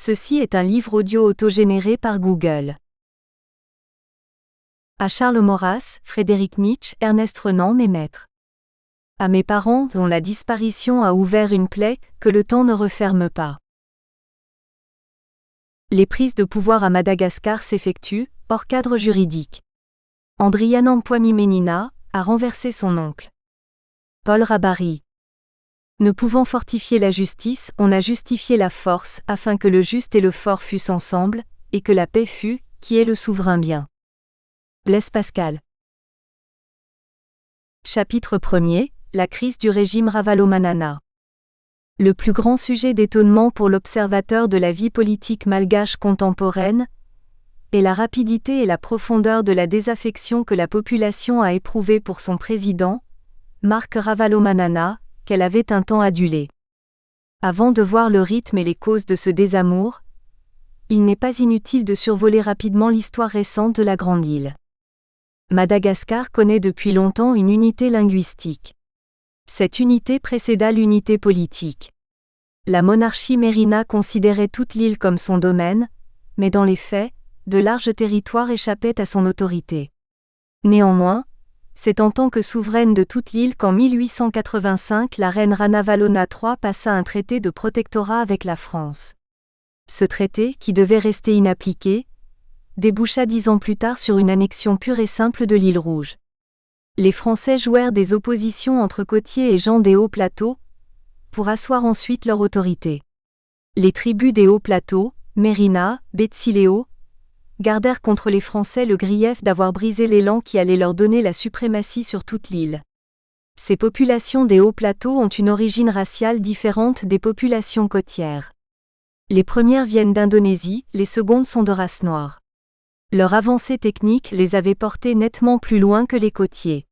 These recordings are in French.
Ceci est un livre audio autogénéré par Google. À Charles Maurras, Frédéric Nietzsche, Ernest Renan, mes maîtres. À mes parents, dont la disparition a ouvert une plaie que le temps ne referme pas. Les prises de pouvoir à Madagascar s'effectuent, hors cadre juridique. Andriana Mpwami-Menina a renversé son oncle. Paul Rabary. Ne pouvant fortifier la justice, on a justifié la force, afin que le juste et le fort fussent ensemble, et que la paix fût, qui est le souverain bien. Blaise Pascal. Chapitre 1er, la crise du régime Ravalomanana. Le plus grand sujet d'étonnement pour l'observateur de la vie politique malgache contemporaine est la rapidité et la profondeur de la désaffection que la population a éprouvée pour son président, Marc Ravalomanana, qu'elle avait un temps adulé. Avant de voir le rythme et les causes de ce désamour, il n'est pas inutile de survoler rapidement l'histoire récente de la Grande Île. Madagascar connaît depuis longtemps une unité linguistique. Cette unité précéda l'unité politique. La monarchie Mérina considérait toute l'île comme son domaine, mais dans les faits, de larges territoires échappaient à son autorité. Néanmoins, c'est en tant que souveraine de toute l'île qu'en 1885 la reine Ranavalona III passa un traité de protectorat avec la France. Ce traité, qui devait rester inappliqué, déboucha 10 ans plus tard sur une annexion pure et simple de l'île Rouge. Les Français jouèrent des oppositions entre côtiers et gens des hauts plateaux, pour asseoir ensuite leur autorité. Les tribus des hauts plateaux, Mérina, Betsileo, gardèrent contre les Français le grief d'avoir brisé l'élan qui allait leur donner la suprématie sur toute l'île. Ces populations des hauts plateaux ont une origine raciale différente des populations côtières. Les premières viennent d'Indonésie, les secondes sont de race noire. Leur avancée technique les avait portés nettement plus loin que les côtiers.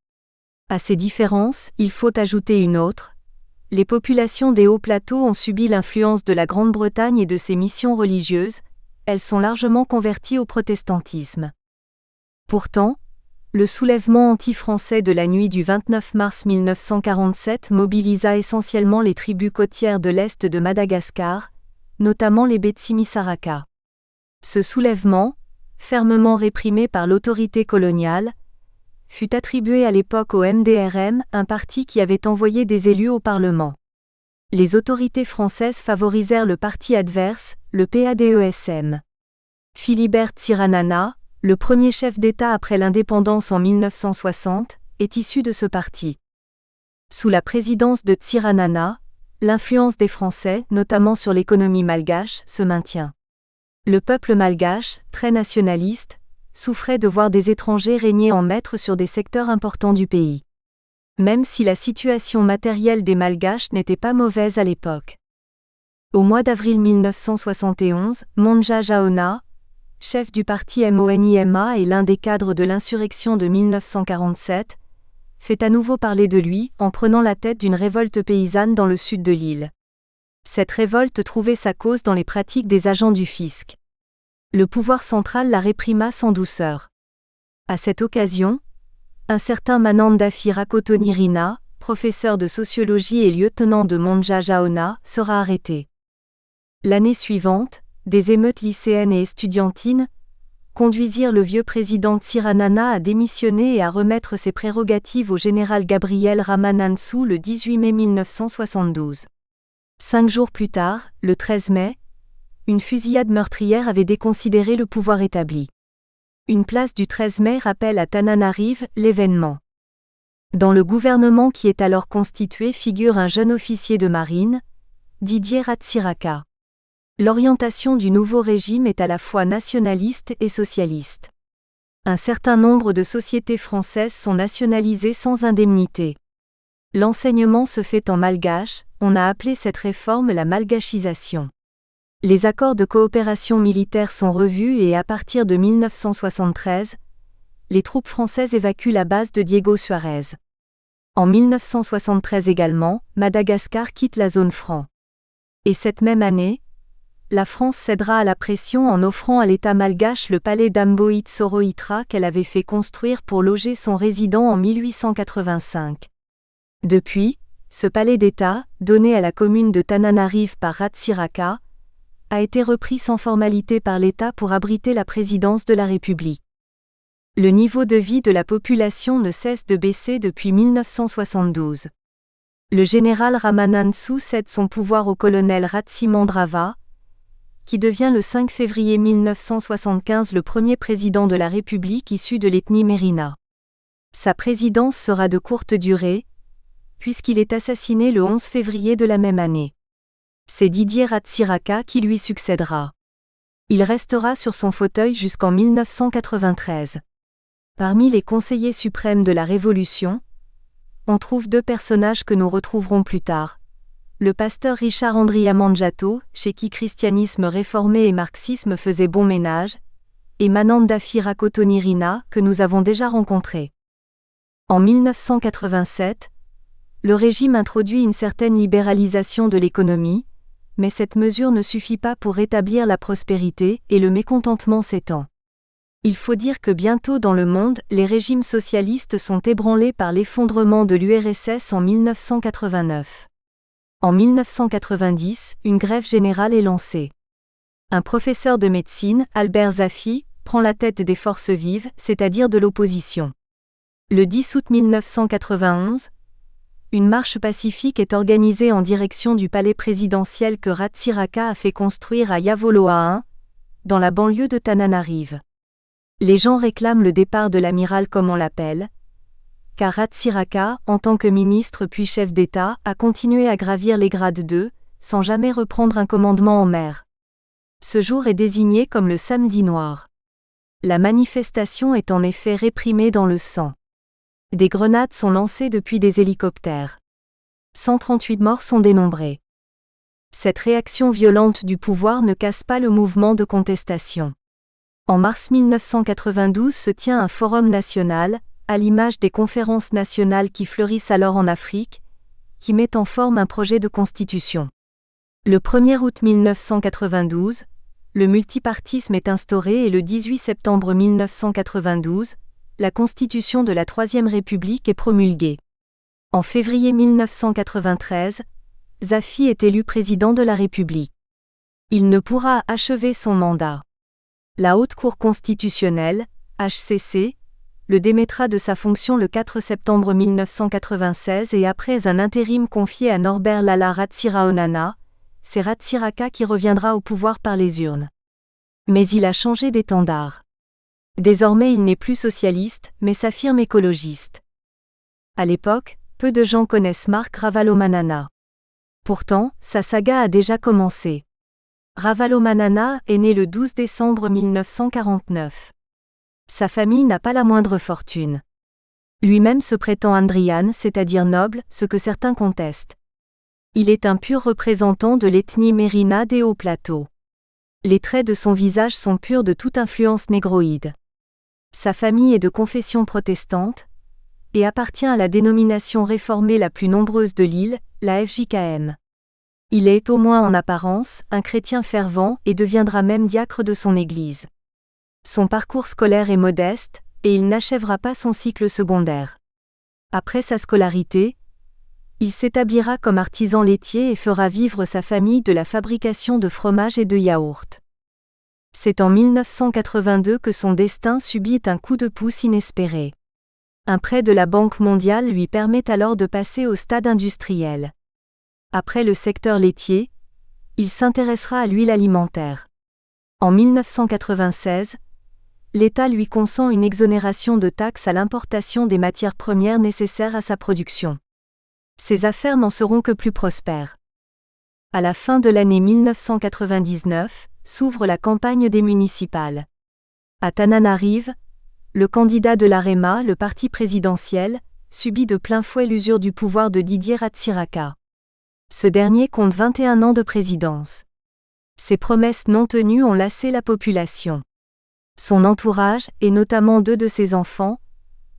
À ces différences, il faut ajouter une autre. Les populations des hauts plateaux ont subi l'influence de la Grande-Bretagne et de ses missions religieuses. Elles sont largement converties au protestantisme. Pourtant, le soulèvement anti-français de la nuit du 29 mars 1947 mobilisa essentiellement les tribus côtières de l'est de Madagascar, notamment les Betsimisaraka. Ce soulèvement, fermement réprimé par l'autorité coloniale, fut attribué à l'époque au MDRM, un parti qui avait envoyé des élus au Parlement. Les autorités françaises favorisèrent le parti adverse, le PADESM. Philibert Tsiranana, le premier chef d'État après l'indépendance en 1960, est issu de ce parti. Sous la présidence de Tsiranana, l'influence des Français, notamment sur l'économie malgache, se maintient. Le peuple malgache, très nationaliste, souffrait de voir des étrangers régner en maître sur des secteurs importants du pays. Même si la situation matérielle des Malgaches n'était pas mauvaise à l'époque. Au mois d'avril 1971, Mondja Jaona, chef du parti MONIMA et l'un des cadres de l'insurrection de 1947, fait à nouveau parler de lui en prenant la tête d'une révolte paysanne dans le sud de l'île. Cette révolte trouvait sa cause dans les pratiques des agents du fisc. Le pouvoir central la réprima sans douceur. À cette occasion, un certain Manandafi Rakotonirina, professeur de sociologie et lieutenant de Mondja Jaona, sera arrêté. L'année suivante, des émeutes lycéennes et estudiantines conduisirent le vieux président Tsiranana à démissionner et à remettre ses prérogatives au général Gabriel Ramanantsoa le 18 mai 1972. 5 jours plus tard, le 13 mai, une fusillade meurtrière avait déconsidéré le pouvoir établi. Une place du 13 mai rappelle à Tananarive l'événement. Dans le gouvernement qui est alors constitué figure un jeune officier de marine, Didier Ratsiraka. L'orientation du nouveau régime est à la fois nationaliste et socialiste. Un certain nombre de sociétés françaises sont nationalisées sans indemnité. L'enseignement se fait en malgache, on a appelé cette réforme la malgachisation. Les accords de coopération militaire sont revus et à partir de 1973, les troupes françaises évacuent la base de Diego Suarez. En 1973 également, Madagascar quitte la zone franc. Et cette même année, la France cédera à la pression en offrant à l'État malgache le palais d'Amboit Soroitra qu'elle avait fait construire pour loger son résident en 1885. Depuis, ce palais d'État, donné à la commune de Tananarive par Ratsiraka, a été repris sans formalité par l'État pour abriter la présidence de la République. Le niveau de vie de la population ne cesse de baisser depuis 1972. Le général Ramanantsoa cède son pouvoir au colonel Ratsimandravā, qui devient le 5 février 1975 le premier président de la République issu de l'ethnie Mérina. Sa présidence sera de courte durée, puisqu'il est assassiné le 11 février de la même année. C'est Didier Ratsiraka qui lui succédera. Il restera sur son fauteuil jusqu'en 1993. Parmi les conseillers suprêmes de la Révolution, on trouve deux personnages que nous retrouverons plus tard. Le pasteur Richard Andriamanjato, chez qui christianisme réformé et marxisme faisaient bon ménage, et Manandafi Rakotonirina, que nous avons déjà rencontré. En 1987, le régime introduit une certaine libéralisation de l'économie, mais cette mesure ne suffit pas pour rétablir la prospérité et le mécontentement s'étend. Il faut dire que bientôt dans le monde, les régimes socialistes sont ébranlés par l'effondrement de l'URSS en 1989. En 1990, une grève générale est lancée. Un professeur de médecine, Albert Zaffi, prend la tête des forces vives, c'est-à-dire de l'opposition. Le 10 août 1991, une marche pacifique est organisée en direction du palais présidentiel que Ratsiraka a fait construire à Yavoloa, dans la banlieue de Tananarive. Les gens réclament le départ de l'amiral comme on l'appelle, car Ratsiraka, en tant que ministre puis chef d'État, a continué à gravir les grades 2, sans jamais reprendre un commandement en mer. Ce jour est désigné comme le Samedi noir. La manifestation est en effet réprimée dans le sang. Des grenades sont lancées depuis des hélicoptères. 138 morts sont dénombrés. Cette réaction violente du pouvoir ne casse pas le mouvement de contestation. En mars 1992 se tient un forum national, à l'image des conférences nationales qui fleurissent alors en Afrique, qui met en forme un projet de constitution. Le 1er août 1992, le multipartisme est instauré et le 18 septembre 1992, la constitution de la Troisième République est promulguée. En février 1993, Zaffi est élu président de la République. Il ne pourra achever son mandat. La Haute Cour constitutionnelle, HCC, le démettra de sa fonction le 4 septembre 1996 et après un intérim confié à Norbert Lala Ratsiraonana, c'est Ratsiraka qui reviendra au pouvoir par les urnes. Mais il a changé d'étendard. Désormais il n'est plus socialiste, mais s'affirme écologiste. À l'époque, peu de gens connaissent Marc Ravalomanana. Pourtant, sa saga a déjà commencé. Ravalomanana est né le 12 décembre 1949. Sa famille n'a pas la moindre fortune. Lui-même se prétend Andrian, c'est-à-dire noble, ce que certains contestent. Il est un pur représentant de l'ethnie Mérina des Hauts Plateaux. Les traits de son visage sont purs de toute influence négroïde. Sa famille est de confession protestante et appartient à la dénomination réformée la plus nombreuse de l'île, la FJKM. Il est, au moins en apparence, un chrétien fervent et deviendra même diacre de son église. Son parcours scolaire est modeste, et il n'achèvera pas son cycle secondaire. Après sa scolarité, il s'établira comme artisan laitier et fera vivre sa famille de la fabrication de fromage et de yaourts. C'est en 1982 que son destin subit un coup de pouce inespéré. Un prêt de la Banque mondiale lui permet alors de passer au stade industriel. Après le secteur laitier, il s'intéressera à l'huile alimentaire. En 1996, l'État lui consent une exonération de taxes à l'importation des matières premières nécessaires à sa production. Ses affaires n'en seront que plus prospères. À la fin de l'année 1999, s'ouvre la campagne des municipales. À Tananarive, le candidat de l'AREMA, le parti présidentiel, subit de plein fouet l'usure du pouvoir de Didier Ratsiraka. Ce dernier compte 21 ans de présidence. Ses promesses non tenues ont lassé la population. Son entourage, et notamment deux de ses enfants,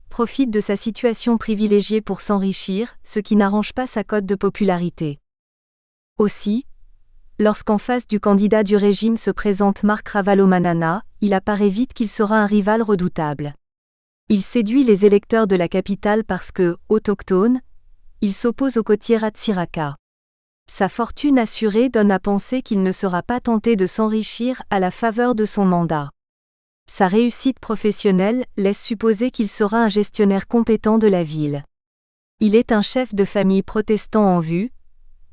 profitent de sa situation privilégiée pour s'enrichir, ce qui n'arrange pas sa cote de popularité. Aussi, lorsqu'en face du candidat du régime se présente Marc Ravalomanana, il apparaît vite qu'il sera un rival redoutable. Il séduit les électeurs de la capitale parce que, autochtone, il s'oppose au côtier Ratsiraka. Sa fortune assurée donne à penser qu'il ne sera pas tenté de s'enrichir à la faveur de son mandat. Sa réussite professionnelle laisse supposer qu'il sera un gestionnaire compétent de la ville. Il est un chef de famille protestant en vue,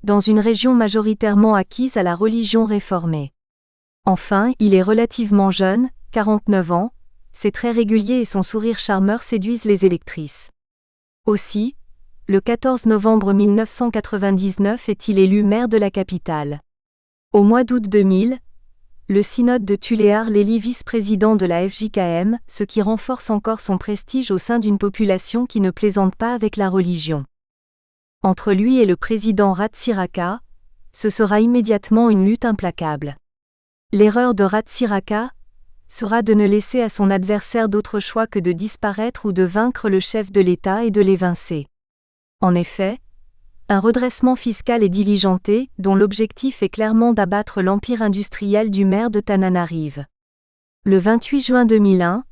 dans une région majoritairement acquise à la religion réformée. Enfin, il est relativement jeune, 49 ans, ses traits réguliers et son sourire charmeur séduisent les électrices. Aussi, le 14 novembre 1999 est-il élu maire de la capitale. Au mois d'août 2000, le synode de Tuléar l'élit vice-président de la FJKM, ce qui renforce encore son prestige au sein d'une population qui ne plaisante pas avec la religion. Entre lui et le président Ratsiraka, ce sera immédiatement une lutte implacable. L'erreur de Ratsiraka sera de ne laisser à son adversaire d'autre choix que de disparaître ou de vaincre le chef de l'État et de l'évincer. En effet, un redressement fiscal est diligenté, dont l'objectif est clairement d'abattre l'empire industriel du maire de Tananarive. Le 28 juin 2001,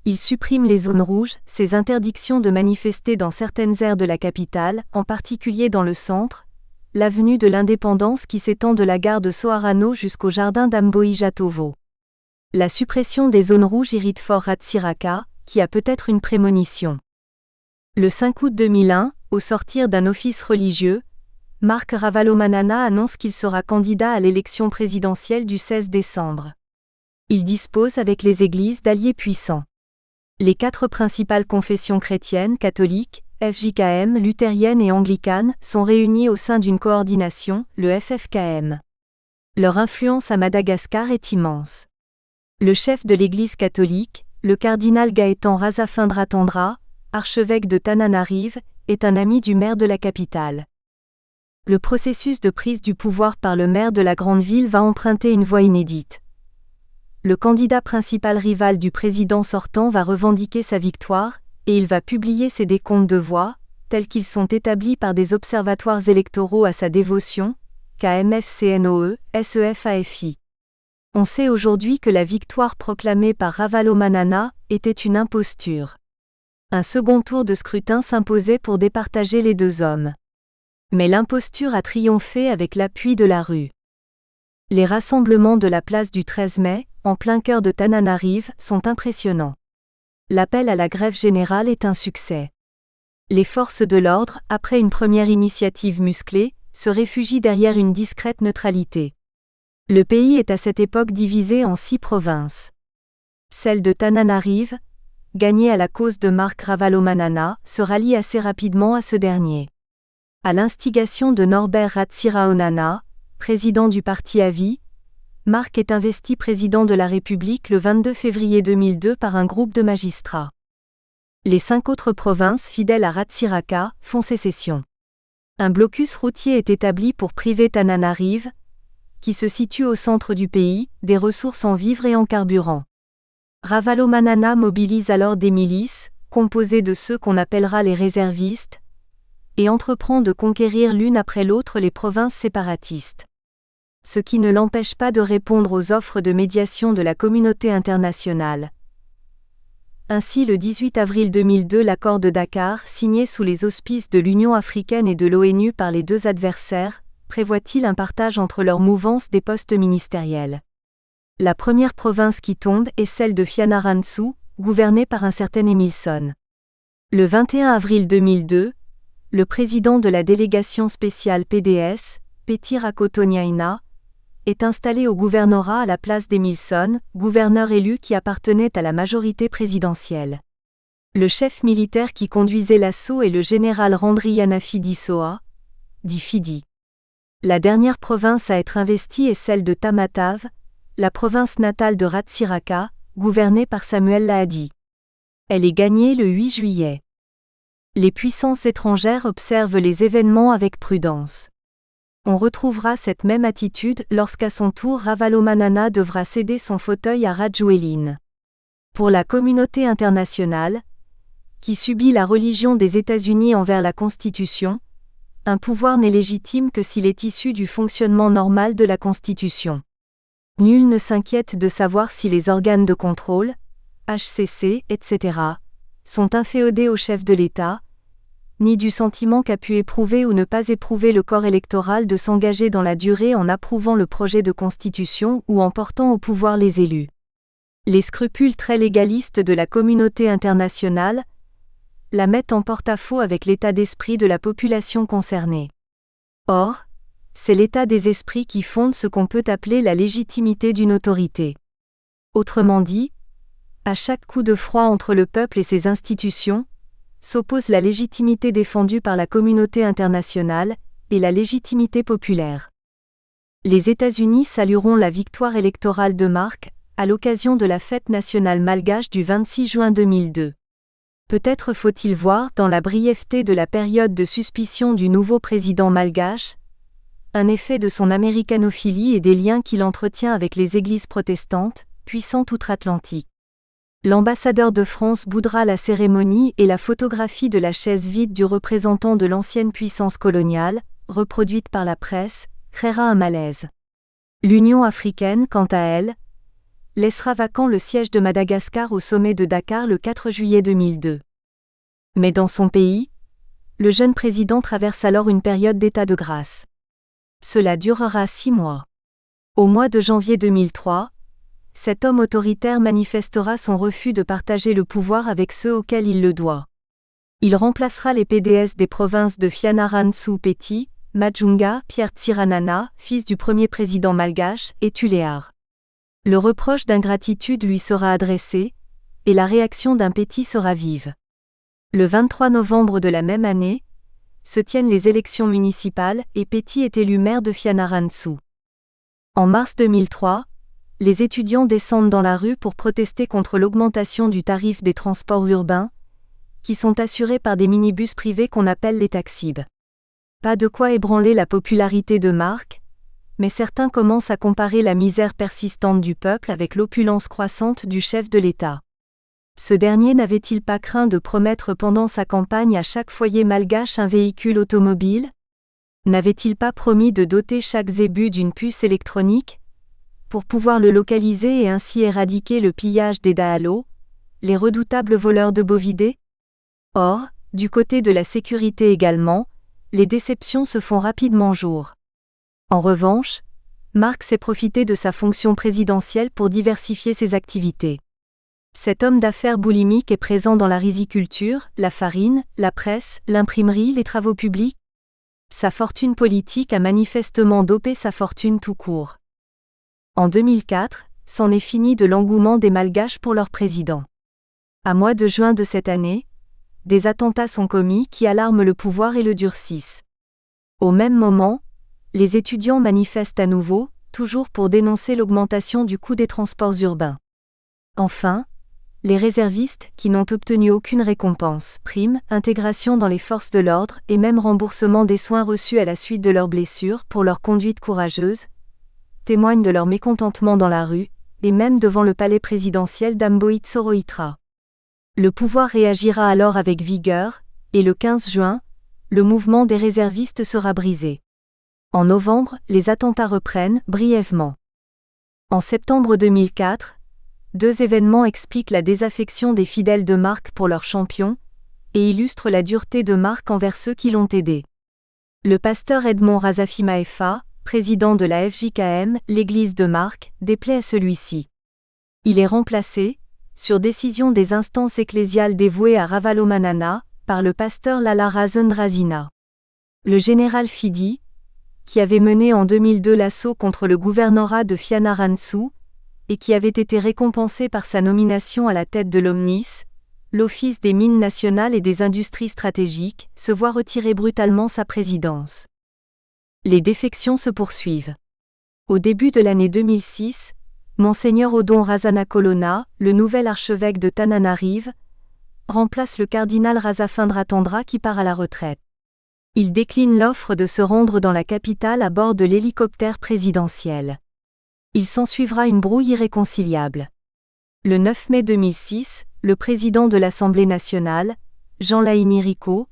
il supprime les zones rouges, ces interdictions de manifester dans certaines aires de la capitale, en particulier dans le centre, l'avenue de l'Indépendance qui s'étend de la gare de Soarano jusqu'au jardin d'Amboïjatovo. La suppression des zones rouges irrite fort Ratsiraka, qui a peut-être une prémonition. Le 5 août 2001, au sortir d'un office religieux, Marc Ravalomanana annonce qu'il sera candidat à l'élection présidentielle du 16 décembre. Il dispose avec les églises d'alliés puissants. Les 4 principales confessions chrétiennes, catholiques, FJKM, luthérienne et anglicane, sont réunies au sein d'une coordination, le FFKM. Leur influence à Madagascar est immense. Le chef de l'Église catholique, le cardinal Gaëtan Razafindra-Tandra, archevêque de Tananarive, est un ami du maire de la capitale. Le processus de prise du pouvoir par le maire de la grande ville va emprunter une voie inédite. Le candidat principal rival du président sortant va revendiquer sa victoire, et il va publier ses décomptes de voix, tels qu'ils sont établis par des observatoires électoraux à sa dévotion, KMFCNOE, SEFAFI. On sait aujourd'hui que la victoire proclamée par Ravalomanana était une imposture. Un second tour de scrutin s'imposait pour départager les 2 hommes. Mais l'imposture a triomphé avec l'appui de la rue. Les rassemblements de la place du 13 mai, en plein cœur de Tananarive, sont impressionnants. L'appel à la grève générale est un succès. Les forces de l'ordre, après une première initiative musclée, se réfugient derrière une discrète neutralité. Le pays est à cette époque divisé en 6 provinces. Celle de Tananarive, gagnée à la cause de Marc Ravalomanana, se rallie assez rapidement à ce dernier. À l'instigation de Norbert Ratsiraonana, président du parti AVI, Marc est investi président de la République le 22 février 2002 par un groupe de magistrats. Les 5 autres provinces fidèles à Ratsiraka font sécession. Un blocus routier est établi pour priver Tananarive, qui se situe au centre du pays, des ressources en vivres et en carburant. Ravalomanana mobilise alors des milices, composées de ceux qu'on appellera les réservistes, et entreprend de conquérir l'une après l'autre les provinces séparatistes. Ce qui ne l'empêche pas de répondre aux offres de médiation de la communauté internationale. Ainsi le 18 avril 2002 l'accord de Dakar, signé sous les auspices de l'Union africaine et de l'ONU par les 2 adversaires, prévoit-il un partage entre leurs mouvances des postes ministériels. La première province qui tombe est celle de Fianarantsoa, gouvernée par un certain Emilson. Le 21 avril 2002, le président de la délégation spéciale PDS, Petty Rakotoniaina, est installé au gouvernorat à la place d'Emilson, gouverneur élu qui appartenait à la majorité présidentielle. Le chef militaire qui conduisait l'assaut est le général Randriana Fidisoa, dit Fidi. La dernière province à être investie est celle de Tamatave, la province natale de Ratsiraka, gouvernée par Samuel Lahadi. Elle est gagnée le 8 juillet. Les puissances étrangères observent les événements avec prudence. On retrouvera cette même attitude lorsqu'à son tour Ravalomanana devra céder son fauteuil à Rajoelina. Pour la communauté internationale, qui subit la religion des États-Unis envers la Constitution, un pouvoir n'est légitime que s'il est issu du fonctionnement normal de la Constitution. Nul ne s'inquiète de savoir si les organes de contrôle, HCC, etc., sont inféodés au chef de l'État, ni du sentiment qu'a pu éprouver ou ne pas éprouver le corps électoral de s'engager dans la durée en approuvant le projet de constitution ou en portant au pouvoir les élus. Les scrupules très légalistes de la communauté internationale la mettent en porte-à-faux avec l'état d'esprit de la population concernée. Or, c'est l'état des esprits qui fonde ce qu'on peut appeler la légitimité d'une autorité. Autrement dit, à chaque coup de froid entre le peuple et ses institutions, s'oppose la légitimité défendue par la communauté internationale et la légitimité populaire. Les États-Unis salueront la victoire électorale de Marc à l'occasion de la fête nationale malgache du 26 juin 2002. Peut-être faut-il voir dans la brièveté de la période de suspicion du nouveau président malgache un effet de son américanophilie et des liens qu'il entretient avec les églises protestantes, puissantes outre-Atlantique. L'ambassadeur de France boudera la cérémonie et la photographie de la chaise vide du représentant de l'ancienne puissance coloniale, reproduite par la presse, créera un malaise. L'Union africaine, quant à elle, laissera vacant le siège de Madagascar au sommet de Dakar le 4 juillet 2002. Mais dans son pays, le jeune président traverse alors une période d'état de grâce. Cela durera 6 mois. Au mois de janvier 2003, cet homme autoritaire manifestera son refus de partager le pouvoir avec ceux auxquels il le doit. Il remplacera les PDS des provinces de Fianarantsoa-Peti, Majunga, Pierre Tsiranana, fils du premier président malgache, et Tuléar. Le reproche d'ingratitude lui sera adressé, et la réaction d'un Peti sera vive. Le 23 novembre de la même année, se tiennent les élections municipales et Peti est élu maire de Fianarantsoa. En mars 2003, les étudiants descendent dans la rue pour protester contre l'augmentation du tarif des transports urbains, qui sont assurés par des minibus privés qu'on appelle les taxibs. Pas de quoi ébranler la popularité de Marc, mais certains commencent à comparer la misère persistante du peuple avec l'opulence croissante du chef de l'État. Ce dernier n'avait-il pas craint de promettre pendant sa campagne à chaque foyer malgache un véhicule automobile ? N'avait-il pas promis de doter chaque zébu d'une puce électronique pour pouvoir le localiser et ainsi éradiquer le pillage des Daalo, les redoutables voleurs de bovidés ? Or, du côté de la sécurité également, les déceptions se font rapidement jour. En revanche, Marc s'est profité de sa fonction présidentielle pour diversifier ses activités. Cet homme d'affaires boulimique est présent dans la riziculture, la farine, la presse, l'imprimerie, les travaux publics. Sa fortune politique a manifestement dopé sa fortune tout court. En 2004, c'en est fini de l'engouement des Malgaches pour leur président. À mois de juin de cette année, des attentats sont commis qui alarment le pouvoir et le durcissent. Au même moment, les étudiants manifestent à nouveau, toujours pour dénoncer l'augmentation du coût des transports urbains. Enfin, les réservistes, qui n'ont obtenu aucune récompense, prime, intégration dans les forces de l'ordre et même remboursement des soins reçus à la suite de leurs blessures pour leur conduite courageuse, témoignent de leur mécontentement dans la rue, et même devant le palais présidentiel d'Amboit Soroitra. Le pouvoir réagira alors avec vigueur, et le 15 juin, le mouvement des réservistes sera brisé. En novembre, les attentats reprennent, brièvement. En septembre 2004, 2 événements expliquent la désaffection des fidèles de Marc pour leur champion, et illustrent la dureté de Marc envers ceux qui l'ont aidé. Le pasteur Edmond Razafi-Maefa, président de la FJKM, l'église de Marc, déplaît à celui-ci. Il est remplacé, sur décision des instances ecclésiales dévouées à Ravalomanana, par le pasteur Lala Razendrazina. Le général Fidi, qui avait mené en 2002 l'assaut contre le gouvernorat de Fianarantsoa, et qui avait été récompensé par sa nomination à la tête de l'OMNIS, l'Office des mines nationales et des industries stratégiques, se voit retirer brutalement sa présidence. Les défections se poursuivent. Au début de l'année 2006, Monseigneur Odon Razanakolona, le nouvel archevêque de Tananarive, remplace le cardinal Razafindra Tandra qui part à la retraite. Il décline l'offre de se rendre dans la capitale à bord de l'hélicoptère présidentiel. Il s'ensuivra une brouille irréconciliable. Le 9 mai 2006, le président de l'Assemblée nationale, Jean Laïni Rico,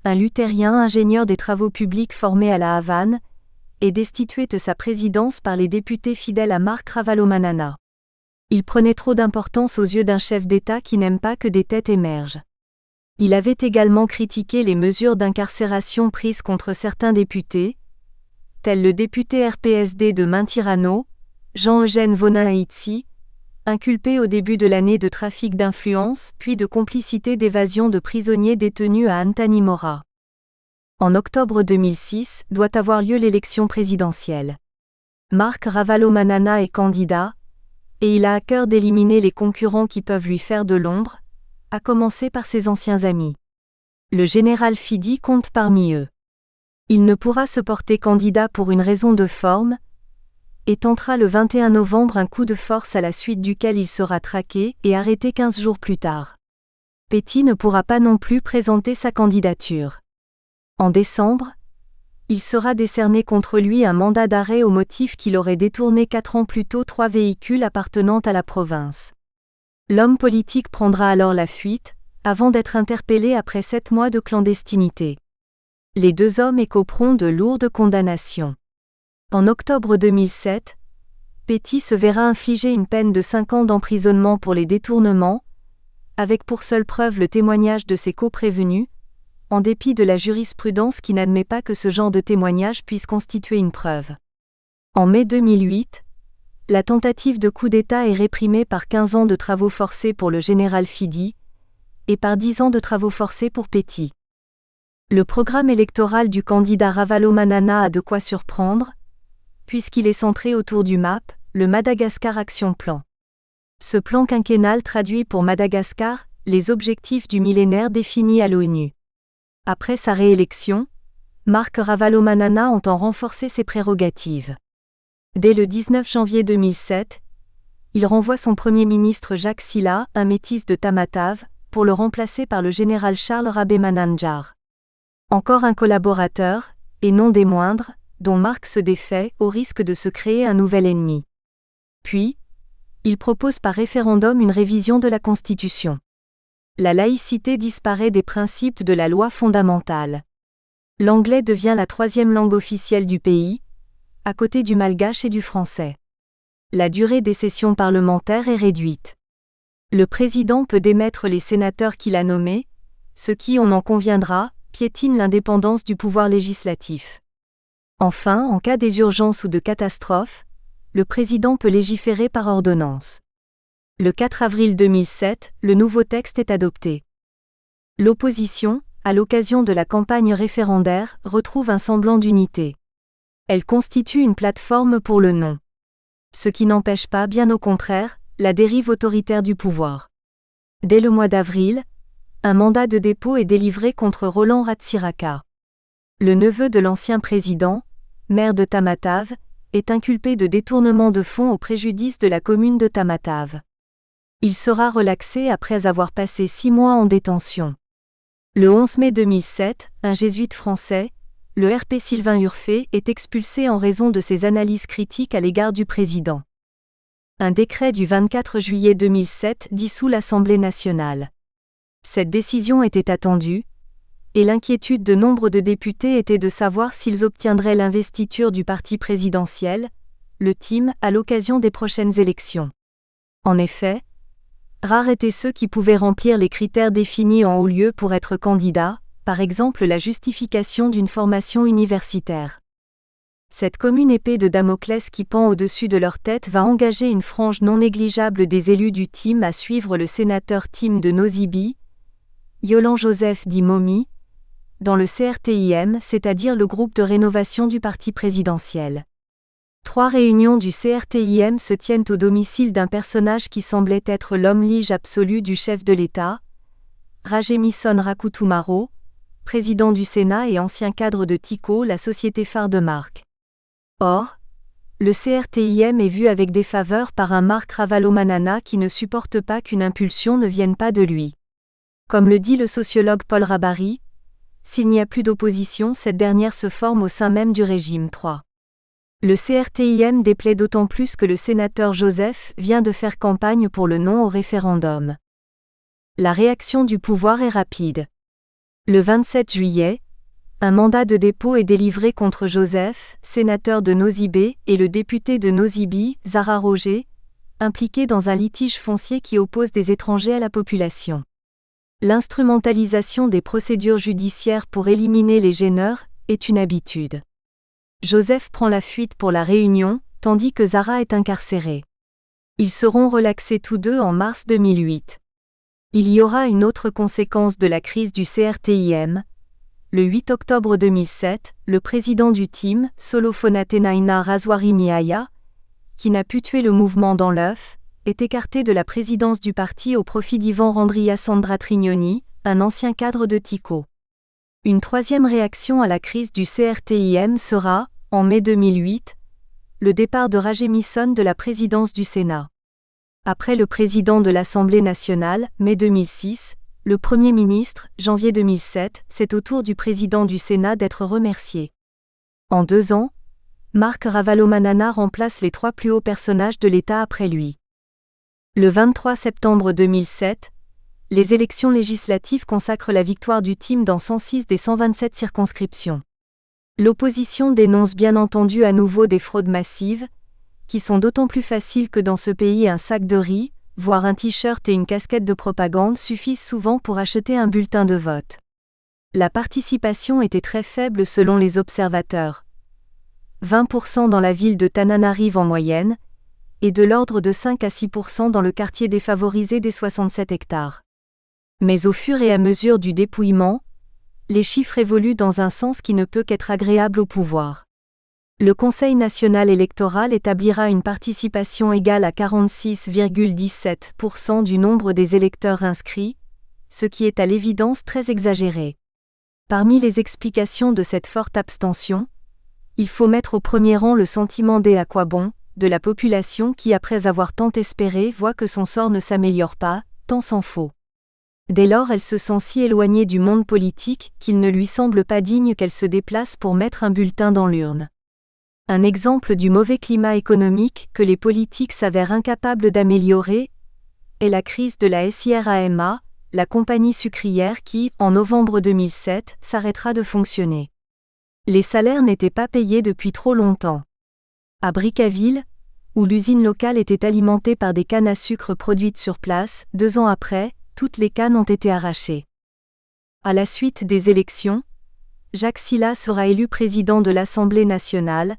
un luthérien ingénieur des travaux publics formé à la Havane, est destitué de sa présidence par les députés fidèles à Marc Ravalomanana. Il prenait trop d'importance aux yeux d'un chef d'État qui n'aime pas que des têtes émergent. Il avait également critiqué les mesures d'incarcération prises contre certains députés, tels le député RPSD de Main-Tirano, Jean-Eugène Vonin-Aïtsi, inculpé au début de l'année de trafic d'influence puis de complicité d'évasion de prisonniers détenus à Antanimora. En octobre 2006 doit avoir lieu l'élection présidentielle. Marc Ravalomanana est candidat, et il a à cœur d'éliminer les concurrents qui peuvent lui faire de l'ombre, à commencer par ses anciens amis. Le général Fidi compte parmi eux. Il ne pourra se porter candidat pour une raison de forme, et tentera le 21 novembre un coup de force à la suite duquel il sera traqué et arrêté 15 jours plus tard. Petty ne pourra pas non plus présenter sa candidature. En décembre, il sera décerné contre lui un mandat d'arrêt au motif qu'il aurait détourné 4 ans plus tôt 3 véhicules appartenant à la province. L'homme politique prendra alors la fuite, avant d'être interpellé après 7 mois de clandestinité. Les 2 hommes écoperont de lourdes condamnations. En octobre 2007, Petty se verra infliger une peine de 5 ans d'emprisonnement pour les détournements, avec pour seule preuve le témoignage de ses coprévenus, en dépit de la jurisprudence qui n'admet pas que ce genre de témoignage puisse constituer une preuve. En mai 2008, la tentative de coup d'État est réprimée par 15 ans de travaux forcés pour le général Fidi, et par 10 ans de travaux forcés pour Petty. Le programme électoral du candidat Ravalomanana a de quoi surprendre, puisqu'il est centré autour du MAP, le Madagascar Action Plan. Ce plan quinquennal traduit pour Madagascar les objectifs du millénaire définis à l'ONU. Après sa réélection, Marc Ravalomanana entend renforcer ses prérogatives. Dès le 19 janvier 2007, il renvoie son premier ministre Jacques Sylla, un métis de Tamatave, pour le remplacer par le général Charles Rabemanandjar. Encore un collaborateur, et non des moindres, dont Marc se défait au risque de se créer un nouvel ennemi. Puis, il propose par référendum une révision de la Constitution. La laïcité disparaît des principes de la loi fondamentale. L'anglais devient la 3e langue officielle du pays, à côté du malgache et du français. La durée des sessions parlementaires est réduite. Le président peut démettre les sénateurs qu'il a nommés, ce qui, on en conviendra, piétine l'indépendance du pouvoir législatif. Enfin, en cas des urgences ou de catastrophes, le président peut légiférer par ordonnance. Le 4 avril 2007, le nouveau texte est adopté. L'opposition, à l'occasion de la campagne référendaire, retrouve un semblant d'unité. Elle constitue une plateforme pour le non. Ce qui n'empêche pas, bien au contraire, la dérive autoritaire du pouvoir. Dès le mois d'avril, un mandat de dépôt est délivré contre Roland Ratsiraka. Le neveu de l'ancien président, maire de Tamatave, est inculpé de détournement de fonds au préjudice de la commune de Tamatave. Il sera relaxé après avoir passé 6 mois en détention. Le 11 mai 2007, un jésuite français, le RP Sylvain Urfé, est expulsé en raison de ses analyses critiques à l'égard du président. Un décret du 24 juillet 2007 dissout l'Assemblée nationale. Cette décision était attendue, et l'inquiétude de nombre de députés était de savoir s'ils obtiendraient l'investiture du parti présidentiel, le TIM, à l'occasion des prochaines élections. En effet, rares étaient ceux qui pouvaient remplir les critères définis en haut lieu pour être candidats, par exemple la justification d'une formation universitaire. Cette commune épée de Damoclès qui pend au-dessus de leur tête va engager une frange non négligeable des élus du TIM à suivre le sénateur TIM de Nosy-Be, Yolan Joseph dit Momi, dans le CRTIM, c'est-à-dire le groupe de rénovation du parti présidentiel. 3 réunions du CRTIM se tiennent au domicile d'un personnage qui semblait être l'homme lige absolu du chef de l'État, Rajemison Rakutumaro, président du Sénat et ancien cadre de TICO, la société phare de Marc. Or, le CRTIM est vu avec défaveur par un Marc Ravalomanana qui ne supporte pas qu'une impulsion ne vienne pas de lui. Comme le dit le sociologue Paul Rabary, s'il n'y a plus d'opposition, cette dernière se forme au sein même du régime 3. Le CRTIM déplaît d'autant plus que le sénateur Joseph vient de faire campagne pour le non au référendum. La réaction du pouvoir est rapide. Le 27 juillet, un mandat de dépôt est délivré contre Joseph, sénateur de Nosy-Be, et le député de Nosy-Be, Zara Roger, impliqué dans un litige foncier qui oppose des étrangers à la population. L'instrumentalisation des procédures judiciaires pour éliminer les gêneurs est une habitude. Joseph prend la fuite pour la Réunion, tandis que Zara est incarcérée. Ils seront relaxés tous deux en mars 2008. Il y aura une autre conséquence de la crise du CRTIM. Le 8 octobre 2007, le président du team, Solofonatenaina Rasoirimiaya, qui n'a pu tuer le mouvement dans l'œuf, est écarté de la présidence du parti au profit d'Ivan Randriasandra Trignoni, un ancien cadre de TICO. Une troisième réaction à la crise du CRTIM sera, en mai 2008, le départ de Rajemisson de la présidence du Sénat. Après le président de l'Assemblée nationale, mai 2006, le Premier ministre, janvier 2007, c'est au tour du président du Sénat d'être remercié. En 2 ans, Marc Ravalomanana remplace les 3 plus hauts personnages de l'État après lui. Le 23 septembre 2007, les élections législatives consacrent la victoire du team dans 106 des 127 circonscriptions. L'opposition dénonce bien entendu à nouveau des fraudes massives, qui sont d'autant plus faciles que dans ce pays un sac de riz, voire un t-shirt et une casquette de propagande suffisent souvent pour acheter un bulletin de vote. La participation était très faible selon les observateurs. 20% dans la ville de Tananarive en moyenne, et de l'ordre de 5 à 6% dans le quartier défavorisé des 67 hectares. Mais au fur et à mesure du dépouillement, les chiffres évoluent dans un sens qui ne peut qu'être agréable au pouvoir. Le Conseil national électoral établira une participation égale à 46,17% du nombre des électeurs inscrits, ce qui est à l'évidence très exagéré. Parmi les explications de cette forte abstention, il faut mettre au premier rang le sentiment d'« à quoi bon » de la population qui, après avoir tant espéré, voit que son sort ne s'améliore pas, tant s'en faut. Dès lors, elle se sent si éloignée du monde politique qu'il ne lui semble pas digne qu'elle se déplace pour mettre un bulletin dans l'urne. Un exemple du mauvais climat économique que les politiques s'avèrent incapables d'améliorer est la crise de la SIRAMA, la compagnie sucrière qui, en novembre 2007, s'arrêtera de fonctionner. Les salaires n'étaient pas payés depuis trop longtemps. À Brickaville, où l'usine locale était alimentée par des cannes à sucre produites sur place, 2 ans après, toutes les cannes ont été arrachées. À la suite des élections, Jacques Sylla sera élu président de l'Assemblée nationale,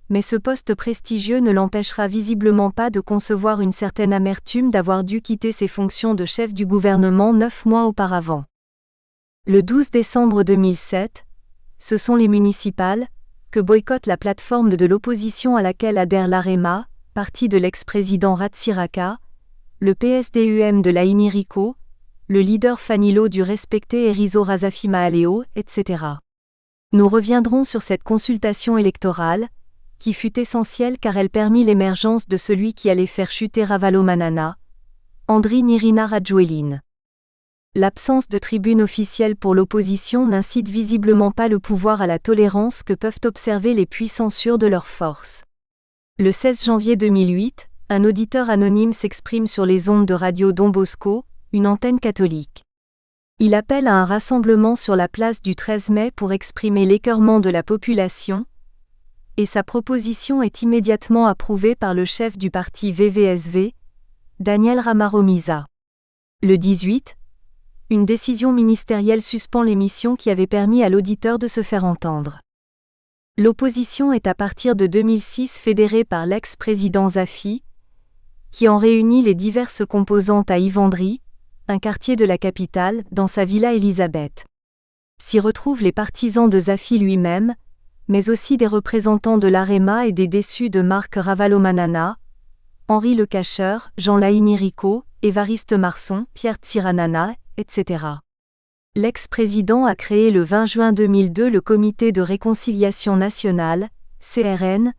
mais ce poste prestigieux ne l'empêchera visiblement pas de concevoir une certaine amertume d'avoir dû quitter ses fonctions de chef du gouvernement 9 mois auparavant. Le 12 décembre 2007, ce sont les municipales, que boycotte la plateforme de l'opposition à laquelle adhère l'AREMA, parti de l'ex-président Ratsiraka, le PSDUM de Laïni Rico, le leader Fanilo du respecté Erizo Razafima-Aleo, etc. Nous reviendrons sur cette consultation électorale, qui fut essentielle car elle permit l'émergence de celui qui allait faire chuter Ravalomanana, Andry Nirina Rajoelina. L'absence de tribune officielle pour l'opposition n'incite visiblement pas le pouvoir à la tolérance que peuvent observer les puissants sûrs de leur force. Le 16 janvier 2008, un auditeur anonyme s'exprime sur les ondes de Radio Don Bosco, une antenne catholique. Il appelle à un rassemblement sur la place du 13 mai pour exprimer l'écœurement de la population, et sa proposition est immédiatement approuvée par le chef du parti VVSV, Daniel Ramaromisa. Le 18, une décision ministérielle suspend l'émission qui avait permis à l'auditeur de se faire entendre. L'opposition est à partir de 2006 fédérée par l'ex-président Zafi, qui en réunit les diverses composantes à Yvendry, un quartier de la capitale, dans sa villa Elisabeth. S'y retrouvent les partisans de Zafi lui-même, mais aussi des représentants de l'AREMA et des déçus de Marc Ravalomanana, Henri Le Cacheur, Jean Laïni Rico, Évariste Marson, Pierre Tsiranana, etc. L'ex-président a créé le 20 juin 2002 le Comité de réconciliation nationale, CRN,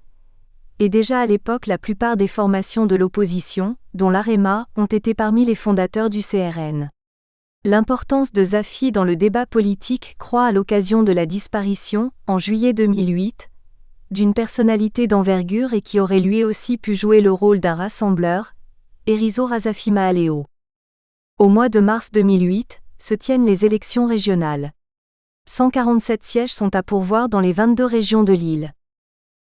et déjà à l'époque la plupart des formations de l'opposition, dont l'AREMA, ont été parmi les fondateurs du CRN. L'importance de Zafi dans le débat politique croît à l'occasion de la disparition, en juillet 2008, d'une personnalité d'envergure et qui aurait lui aussi pu jouer le rôle d'un rassembleur, Erizo Razafima-Aleo. Au mois de mars 2008, se tiennent les élections régionales. 147 sièges sont à pourvoir dans les 22 régions de l'île.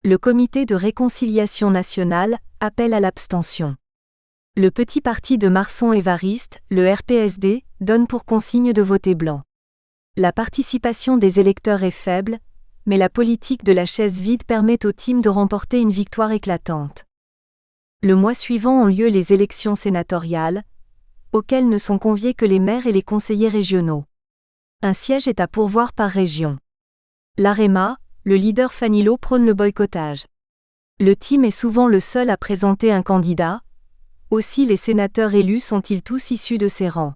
Le Comité de réconciliation nationale appelle à l'abstention. Le petit parti de Marson Évariste, le RPSD, donne pour consigne de voter blanc. La participation des électeurs est faible, mais la politique de la chaise vide permet au team de remporter une victoire éclatante. Le mois suivant ont lieu les élections sénatoriales, auxquelles ne sont conviés que les maires et les conseillers régionaux. Un siège est à pourvoir par région. L'AREMA, le leader Fanilo prône le boycottage. Le team est souvent le seul à présenter un candidat, aussi les sénateurs élus sont-ils tous issus de ses rangs.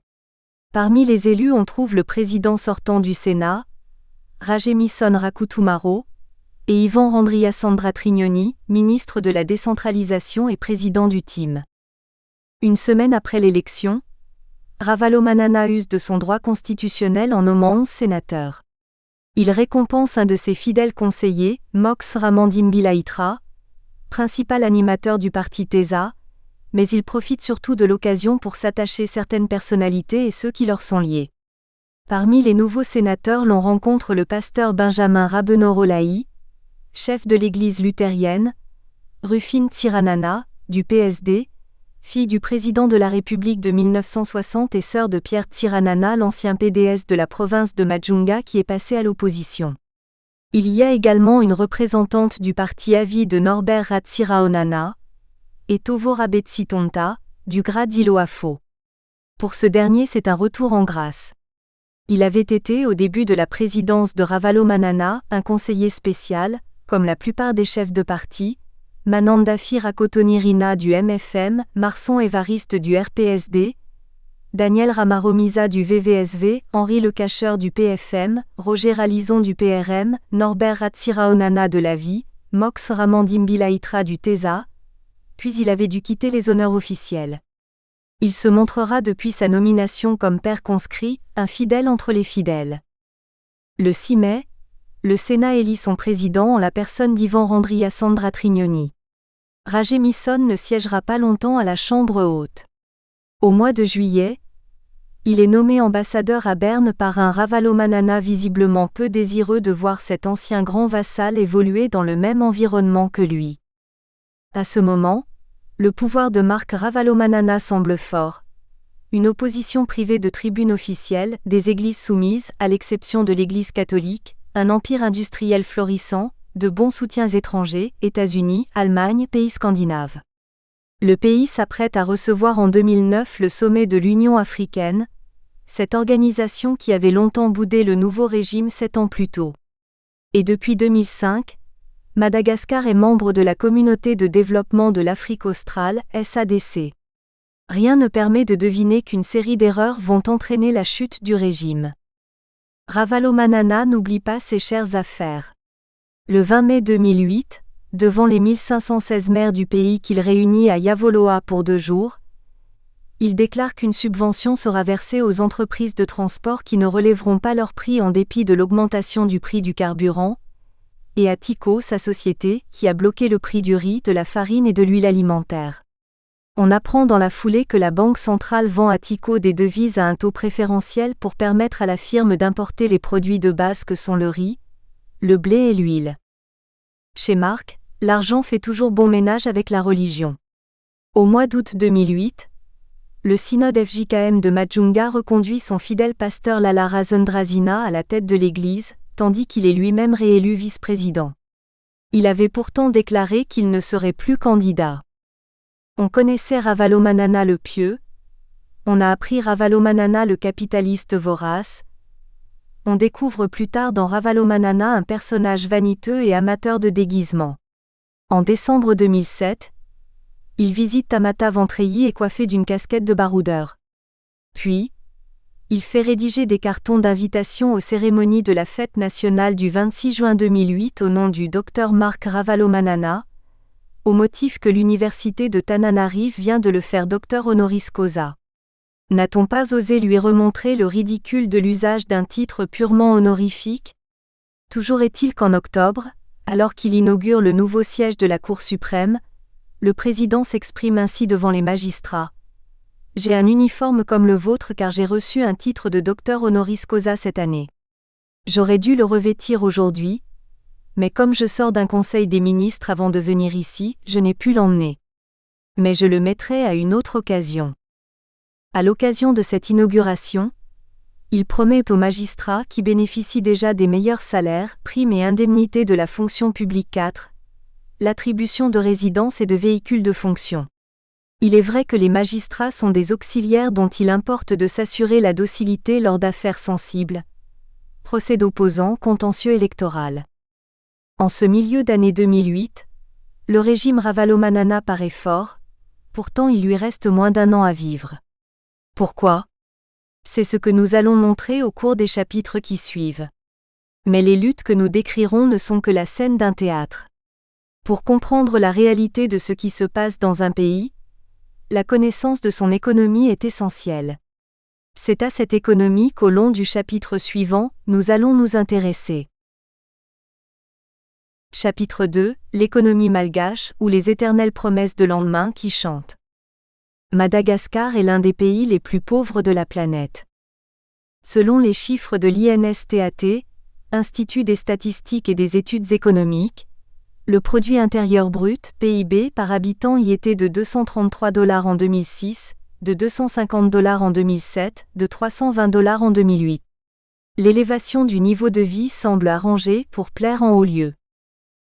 Parmi les élus on trouve le président sortant du Sénat, Rajemison Rakutumaro, et Ivan Randriasandra-Trignoni, ministre de la décentralisation et président du team. Une semaine après l'élection, Ravalomanana use de son droit constitutionnel en nommant 11 sénateurs. Il récompense un de ses fidèles conseillers, Mox Ramandimbilaitra, principal animateur du parti TESA, mais il profite surtout de l'occasion pour s'attacher certaines personnalités et ceux qui leur sont liés. Parmi les nouveaux sénateurs l'on rencontre le pasteur Benjamin Rabenoro-Lahi, chef de l'église luthérienne, Rufine Tsiranana, du PSD, fille du président de la République de 1960 et sœur de Pierre Tsiranana, l'ancien PDS de la province de Majunga qui est passé à l'opposition. Il y a également une représentante du parti Avi de Norbert Ratsiraonana, et Tovo Rabetsitonta, du Gra d'Iloafo. Pour ce dernier c'est un retour en grâce. Il avait été au début de la présidence de Ravalomanana un conseiller spécial, comme la plupart des chefs de parti, Manandafi Rakotonirina du MFM, Marson Évariste du RPSD, Daniel Ramaromisa du VVSV, Henri Le Cacheur du PFM, Roger Alison du PRM, Norbert Ratsiraonana de l'AVI, Mox Ramandimbilaitra du TESA, puis il avait dû quitter les honneurs officiels. Il se montrera depuis sa nomination comme père conscrit, un fidèle entre les fidèles. Le 6 mai, le Sénat élit son président en la personne d'Ivan Randriasandra-Trignoni. Rajemison ne siégera pas longtemps à la Chambre haute. Au mois de juillet, il est nommé ambassadeur à Berne par un Ravalomanana visiblement peu désireux de voir cet ancien grand vassal évoluer dans le même environnement que lui. À ce moment, le pouvoir de Marc Ravalomanana semble fort. Une opposition privée de tribunes officielles, des églises soumises, à l'exception de l'Église catholique, un empire industriel florissant, de bons soutiens étrangers, États-Unis, Allemagne, pays scandinaves. Le pays s'apprête à recevoir en 2009 le sommet de l'Union africaine, cette organisation qui avait longtemps boudé le nouveau régime 7 ans plus tôt. Et depuis 2005, Madagascar est membre de la Communauté de développement de l'Afrique australe, SADC. Rien ne permet de deviner qu'une série d'erreurs vont entraîner la chute du régime. Ravalomanana n'oublie pas ses chères affaires. Le 20 mai 2008, devant les 1516 maires du pays qu'il réunit à Yavoloa pour 2 jours, il déclare qu'une subvention sera versée aux entreprises de transport qui ne relèveront pas leur prix en dépit de l'augmentation du prix du carburant, et à Tico, sa société, qui a bloqué le prix du riz, de la farine et de l'huile alimentaire. On apprend dans la foulée que la Banque centrale vend à Tico des devises à un taux préférentiel pour permettre à la firme d'importer les produits de base que sont le riz, le blé et l'huile. Chez Marc, l'argent fait toujours bon ménage avec la religion. Au mois d'août 2008, le synode FJKM de Majunga reconduit son fidèle pasteur Lala Razendrazina à la tête de l'église, tandis qu'il est lui-même réélu vice-président. Il avait pourtant déclaré qu'il ne serait plus candidat. On connaissait Ravalomanana le pieux, on a appris Ravalomanana le capitaliste vorace, on découvre plus tard dans Ravalomanana un personnage vaniteux et amateur de déguisement. En décembre 2007, il visite Tamata Ventreilly et coiffé d'une casquette de baroudeur. Puis, il fait rédiger des cartons d'invitation aux cérémonies de la fête nationale du 26 juin 2008 au nom du Dr Marc Ravalomanana, au motif que l'université de Tananarive vient de le faire docteur honoris causa. N'a-t-on pas osé lui remontrer le ridicule de l'usage d'un titre purement honorifique ? Toujours est-il qu'en octobre, alors qu'il inaugure le nouveau siège de la Cour suprême, le président s'exprime ainsi devant les magistrats. « J'ai un uniforme comme le vôtre car j'ai reçu un titre de docteur honoris causa cette année. J'aurais dû le revêtir aujourd'hui, mais comme je sors d'un conseil des ministres avant de venir ici, je n'ai pu l'emmener. Mais je le mettrai à une autre occasion. » À l'occasion de cette inauguration, Il promet aux magistrats qui bénéficient déjà des meilleurs salaires, primes et indemnités de la fonction publique 4, l'attribution de résidences et de véhicules de fonction. Il est vrai que les magistrats sont des auxiliaires dont il importe de s'assurer la docilité lors d'affaires sensibles, procès d'opposants, contentieux électoral. En ce milieu d'année 2008, le régime Ravalomanana paraît fort, pourtant il lui reste moins d'1 an à vivre. Pourquoi ? C'est ce que nous allons montrer au cours des chapitres qui suivent. Mais les luttes que nous décrirons ne sont que la scène d'un théâtre. Pour comprendre la réalité de ce qui se passe dans un pays, la connaissance de son économie est essentielle. C'est à cette économie qu'au long du chapitre suivant, nous allons nous intéresser. Chapitre 2, l'économie malgache ou les éternelles promesses de lendemain qui chantent. Madagascar est l'un des pays les plus pauvres de la planète. Selon les chiffres de l'INSTAT, Institut des statistiques et des études économiques, le produit intérieur brut, PIB, par habitant y était de $233 en 2006, de $250 en 2007, de $320 en 2008. L'élévation du niveau de vie semble arrangée pour plaire en haut lieu.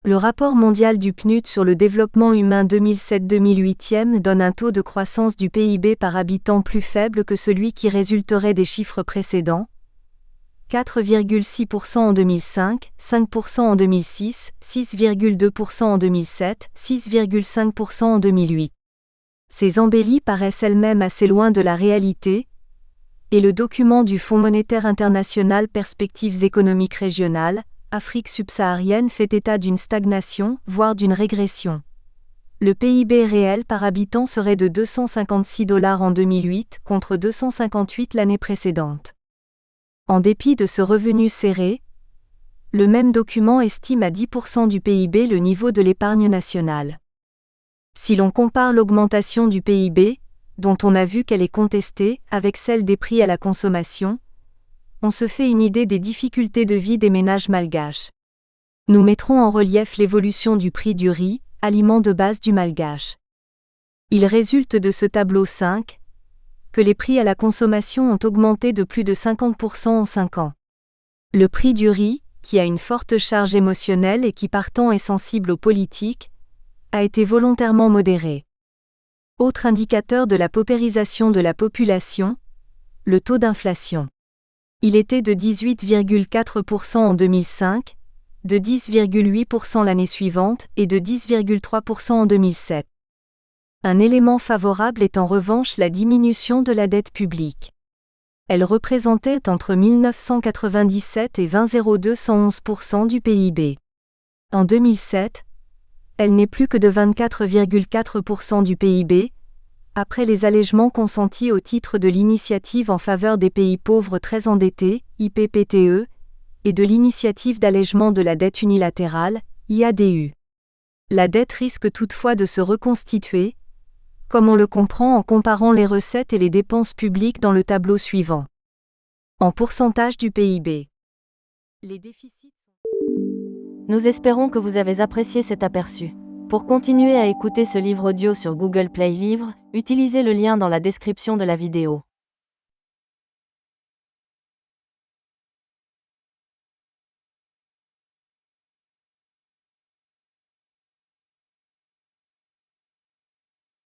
Le rapport mondial du PNUD sur le développement humain 2007-2008 donne un taux de croissance du PIB par habitant plus faible que celui qui résulterait des chiffres précédents. 4,6% en 2005, 5% en 2006, 6,2% en 2007, 6,5% en 2008. Ces embellies paraissent elles-mêmes assez loin de la réalité, et le document du Fonds monétaire international Perspectives économiques régionales, Afrique subsaharienne fait état d'une stagnation, voire d'une régression. Le PIB réel par habitant serait de $256 en 2008 contre 258 l'année précédente. En dépit de ce revenu serré, le même document estime à 10% du PIB le niveau de l'épargne nationale. Si l'on compare l'augmentation du PIB, dont on a vu qu'elle est contestée, avec celle des prix à la consommation, on se fait une idée des difficultés de vie des ménages malgaches. Nous mettrons en relief l'évolution du prix du riz, aliment de base du malgache. Il résulte de ce tableau 5 que les prix à la consommation ont augmenté de plus de 50% en 5 ans. Le prix du riz, qui a une forte charge émotionnelle et qui partant est sensible aux politiques, a été volontairement modéré. Autre indicateur de la paupérisation de la population, le taux d'inflation. Il était de 18,4% en 2005, de 10,8% l'année suivante et de 10,3% en 2007. Un élément favorable est en revanche la diminution de la dette publique. Elle représentait entre 1997 et 211% du PIB. En 2007, elle n'est plus que de 24,4% du PIB, après les allègements consentis au titre de l'initiative en faveur des pays pauvres très endettés, IPPTE, et de l'initiative d'allègement de la dette unilatérale, IADU. La dette risque toutefois de se reconstituer, comme on le comprend en comparant les recettes et les dépenses publiques dans le tableau suivant. En pourcentage du PIB. Les déficits. Nous espérons que vous avez apprécié cet aperçu. Pour continuer à écouter ce livre audio sur Google Play Livres, utilisez le lien dans la description de la vidéo.